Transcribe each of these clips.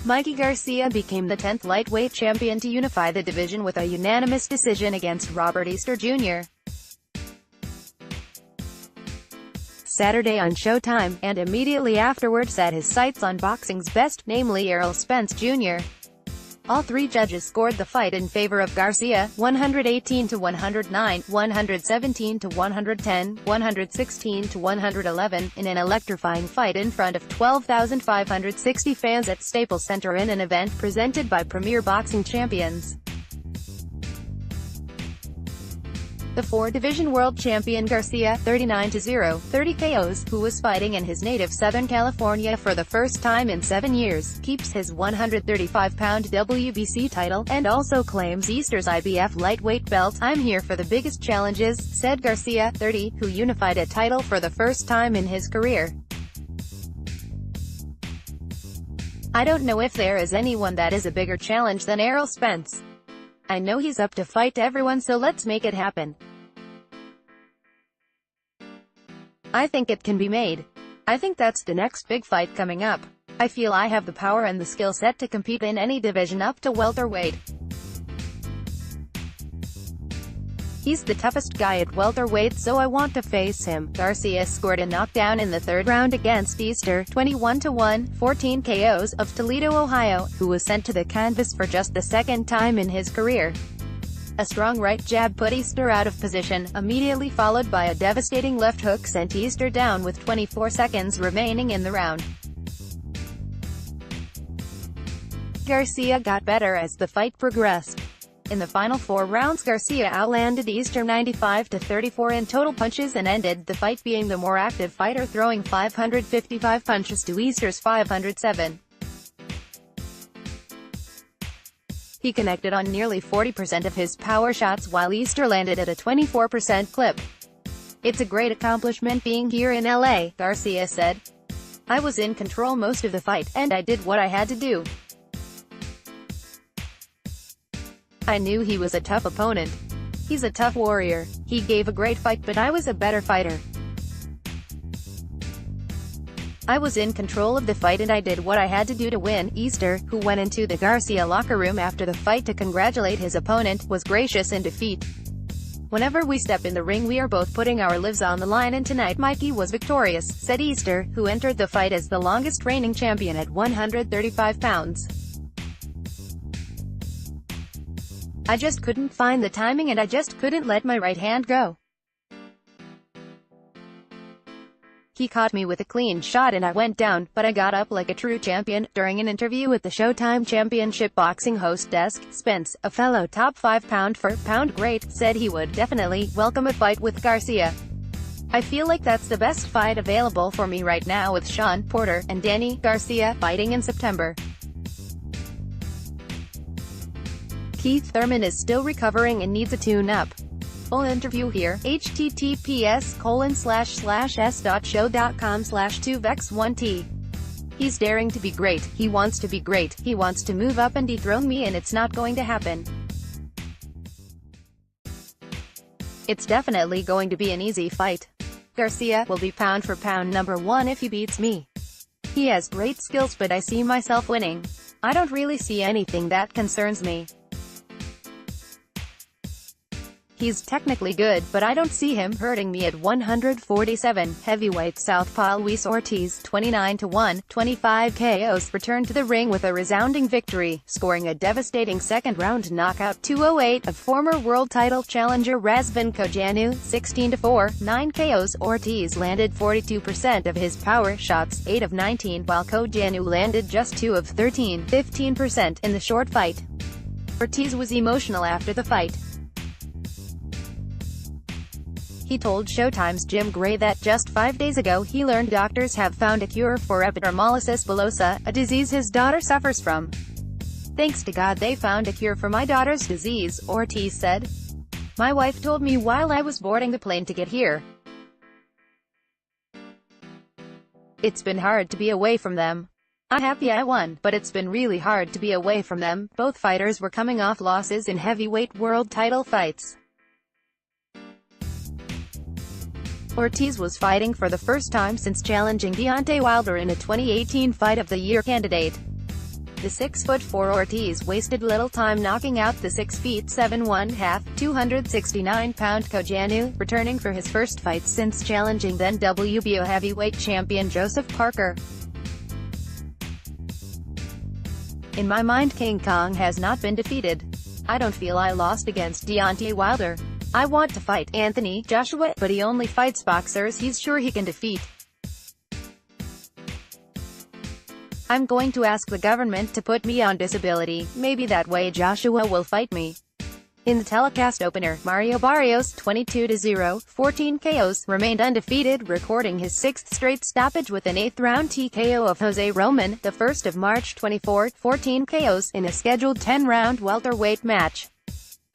Mikey Garcia became the 10th lightweight champion to unify the division with a unanimous decision against Robert Easter Jr. Saturday on Showtime, and immediately afterward set his sights on boxing's best, namely Errol Spence Jr. All three judges scored the fight in favor of Garcia, 118-109, 117-110, 116-111, in an electrifying fight in front of 12,560 fans at Staples Center in an event presented by Premier Boxing Champions. The four-division world champion Garcia, 39-0, 30 KOs, who was fighting in his native Southern California for the first time in 7 years, keeps his 135-pound WBC title, and also claims Easter's IBF lightweight belt. "I'm here for the biggest challenges," said Garcia, 30, who unified a title for the first time in his career. "I don't know if there is anyone that is a bigger challenge than Errol Spence. I know he's up to fight everyone, so let's make it happen. I think it can be made. I think that's the next big fight coming up. I feel I have the power and the skill set to compete in any division up to welterweight. He's the toughest guy at welterweight, so I want to face him." Garcia scored a knockdown in the third round against Easter, 21-1, 14 KOs, of Toledo, Ohio, who was sent to the canvas for just the second time in his career. A strong right jab put Easter out of position, immediately followed by a devastating left hook sent Easter down with 24 seconds remaining in the round. Garcia got better as the fight progressed. In the final 4 rounds, Garcia outlanded Easter 95-34 in total punches and ended the fight being the more active fighter, throwing 555 punches to Easter's 507. He connected on nearly 40% of his power shots while Easter landed at a 24% clip. "It's a great accomplishment being here in LA," Garcia said. "I was in control most of the fight, and I did what I had to do. I knew he was a tough opponent. He's a tough warrior. He gave a great fight, but I was a better fighter. I was in control of the fight and I did what I had to do to win." Easter, who went into the Garcia locker room after the fight to congratulate his opponent, was gracious in defeat. "Whenever we step in the ring, we are both putting our lives on the line, and tonight Mikey was victorious," said Easter, who entered the fight as the longest reigning champion at 135 pounds. "I just couldn't find the timing and I just couldn't let my right hand go. He caught me with a clean shot and I went down, but I got up like a true champion." During an interview with the Showtime Championship boxing host desk, Spence, a fellow top 5 pound-for-pound great, said he would definitely welcome a fight with Garcia. "I feel like that's the best fight available for me right now, with Sean Porter and Danny Garcia fighting in September. Keith Thurman is still recovering and needs a tune-up." Full interview here, https://s.show.com/2vex1t. "He's daring to be great. He wants to be great. He wants to move up and dethrone me, and it's not going to happen. It's definitely going to be an easy fight. Garcia will be pound for pound #1 if he beats me. He has great skills, but I see myself winning. I don't really see anything that concerns me. He's technically good, but I don't see him hurting me at 147. Heavyweight southpaw Luis Ortiz, 29-1, 25 KOs, returned to the ring with a resounding victory, scoring a devastating second-round knockout 208 of former world title challenger Razvan Kojanu, 16-4, 9 KOs. Ortiz landed 42% of his power shots, 8 of 19, while Kojanu landed just 2 of 13, 15%, in the short fight. Ortiz was emotional after the fight. He told Showtime's Jim Gray that just 5 days ago he learned doctors have found a cure for epidermolysis bullosa, a disease his daughter suffers from. "Thanks to God they found a cure for my daughter's disease," Ortiz said. "My wife told me while I was boarding the plane to get here. It's been hard to be away from them. I'm happy I won, but it's been really hard to be away from them." Both fighters were coming off losses in heavyweight world title fights. Ortiz was fighting for the first time since challenging Deontay Wilder in a 2018 Fight of the Year candidate. The 6'4" Ortiz wasted little time knocking out the 6'7" 1/2", 269-pound Cojanu, returning for his first fight since challenging then WBO heavyweight champion Joseph Parker. In my mind, King Kong has not been defeated. I don't feel I lost against Deontay Wilder. I want to fight Anthony Joshua, but he only fights boxers he's sure he can defeat. I'm going to ask the government to put me on disability, maybe that way Joshua will fight me. In the telecast opener, Mario Barrios, 22-0, 14 KOs, remained undefeated, recording his 6th straight stoppage with an 8th-round TKO of Jose Roman, the 1st of March 24, 14 KOs, in a scheduled 10-round welterweight match.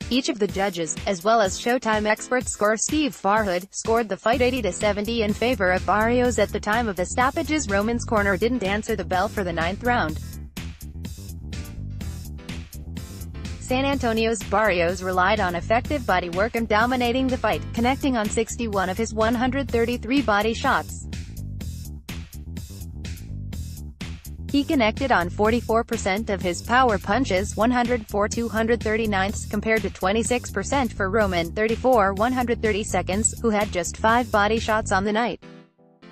Each of the judges, as well as Showtime expert scorer Steve Farhood, scored the fight 80-70 in favor of Barrios at the time of the stoppages. Roman's corner didn't answer the bell for the 9th round. San Antonio's Barrios relied on effective body work and dominating the fight, connecting on 61 of his 133 body shots. He connected on 44% of his power punches, 104 239ths, compared to 26% for Roman, 34 132nds, who had just 5 body shots on the night.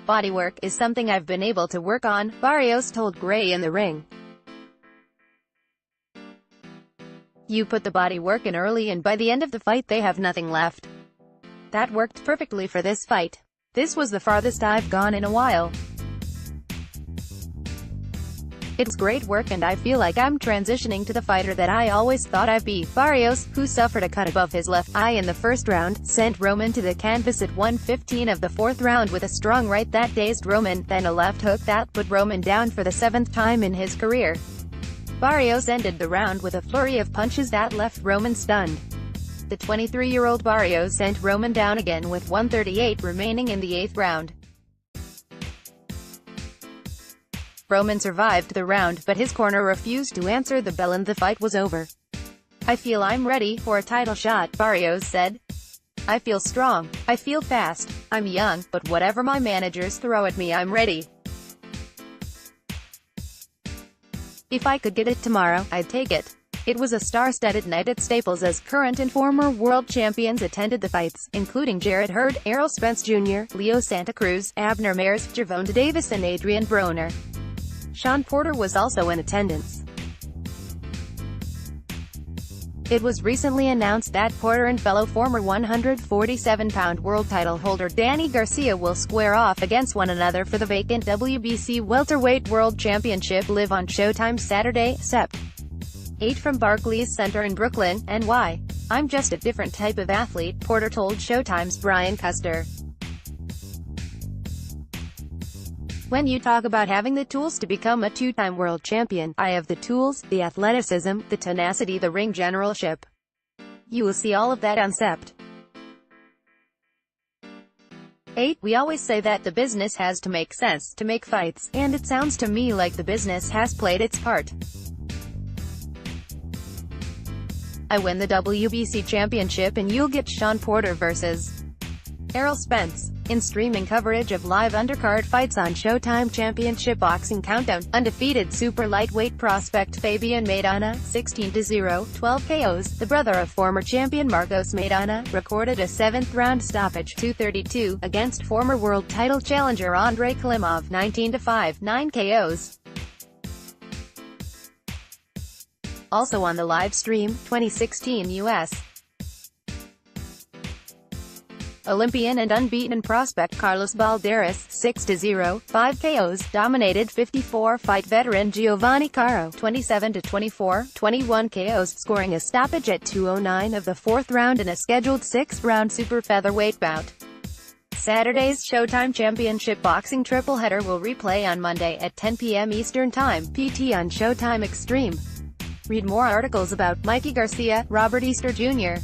Bodywork is something I've been able to work on, Barrios told Gray in the ring. You put the body work in early and by the end of the fight they have nothing left. That worked perfectly for this fight. This was the farthest I've gone in a while. It's great work and I feel like I'm transitioning to the fighter that I always thought I'd be. Barrios, who suffered a cut above his left eye in the first round, sent Roman to the canvas at 1:15 of the 4th round with a strong right that dazed Roman, then a left hook that put Roman down for the 7th time in his career. Barrios ended the round with a flurry of punches that left Roman stunned. The 23-year-old Barrios sent Roman down again with 1:38 remaining in the 8th round. Roman survived the round, but his corner refused to answer the bell and the fight was over. I feel I'm ready for a title shot, Barrios said. I feel strong. I feel fast. I'm young, but whatever my managers throw at me I'm ready. If I could get it tomorrow, I'd take it. It was a star-studded night at Staples as current and former world champions attended the fights, including Jarrett Hurd, Errol Spence Jr., Leo Santa Cruz, Abner Mares, Gervonta Davis and Adrian Broner. Shawn Porter was also in attendance. It was recently announced that Porter and fellow former 147-pound world title holder Danny Garcia will square off against one another for the vacant WBC welterweight world championship live on Showtime Saturday, Sept. 8 from Barclays Center in Brooklyn, NY. I'm just a different type of athlete, Porter told Showtime's Brian Custer. When you talk about having the tools to become a 2-time world champion, I have the tools, the athleticism, the tenacity, the ring generalship. You will see all of that on Sept. 8. We always say that the business has to make sense to make fights, and it sounds to me like the business has played its part. I win the WBC championship and you'll get Shawn Porter versus Errol Spence. In streaming coverage of live undercard fights on Showtime Championship Boxing Countdown, undefeated super lightweight prospect Fabian Maidana, 16-0, 12 KOs, the brother of former champion Marcos Maidana, recorded a 7th-round stoppage, 2:32, against former world title challenger Andrei Klimov, 19-5, 9 KOs. Also on the live stream, 2016 U.S. Olympian and unbeaten prospect Carlos Balderas, 6-0, 5 KOs, dominated 54-fight veteran Giovanni Caro, 27-24, 21 KOs, scoring a stoppage at 2:09 of the 4th round in a scheduled 6th-round super featherweight bout. Saturday's Showtime Championship Boxing tripleheader will replay on Monday at 10 p.m. Eastern Time, PT on Showtime Extreme. Read more articles about Mikey Garcia, Robert Easter Jr.